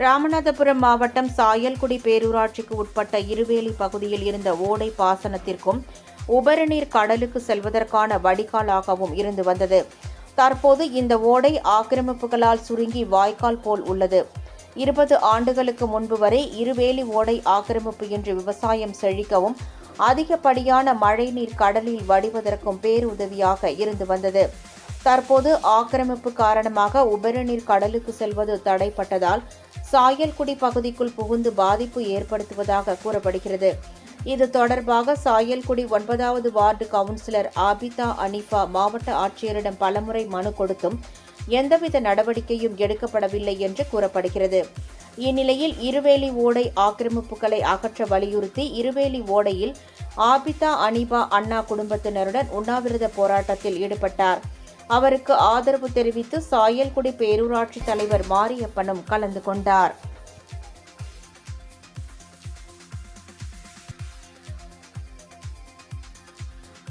ராமநாதபுரம் மாவட்டம் சாயல்குடி பேரூராட்சிக்கு உட்பட்ட இருவேலி பகுதியில் இருந்த ஓடை பாசனத்திற்கும் உபரிநீர் கடலுக்கு செல்வதற்கான வடிகாலாகவும் இருந்து வந்தது. தற்போது இந்த ஓடை ஆக்கிரமிப்புகளால் சுருங்கி வாய்க்கால் போல் உள்ளது. 20 ஆண்டுகளுக்கு முன்பு வரை இருவேலி ஓடை ஆக்கிரமிப்பு இன்றி விவசாயம் செழிக்கவும் அதிகப்படியான மழைநீர் கடலில் வடிவதற்கும் பேருதவியாக இருந்து வந்தது. தற்போது ஆக்கிரமிப்பு காரணமாக உபரிநீர் கடலுக்கு செல்வது தடைப்பட்டதால் சாயல்குடி பகுதிக்குள் புகுந்து பாதிப்பு ஏற்படுத்துவதாக கூறப்படுகிறது. இது தொடர்பாக சாயல்குடி 9வது வார்டு கவுன்சிலர் ஆபிதா அனிஃபா மாவட்ட ஆட்சியரிடம் பலமுறை மனு கொடுத்தும் எந்தவித நடவடிக்கையும் எடுக்கப்படவில்லை என்று கூறப்படுகிறது. இந்நிலையில் இருவேலி ஓடை ஆக்கிரமிப்புகளை அகற்ற வலியுறுத்தி இருவேலி ஓடையில் ஆபிதா அனிபா அண்ணா குடும்பத்தினருடன் உண்ணாவிரத போராட்டத்தில் ஈடுபட்டார். அவருக்கு ஆதரவு தெரிவித்து சாயல்குடி பேரூராட்சி தலைவர் மாரியப்பனும் கலந்து கொண்டார்.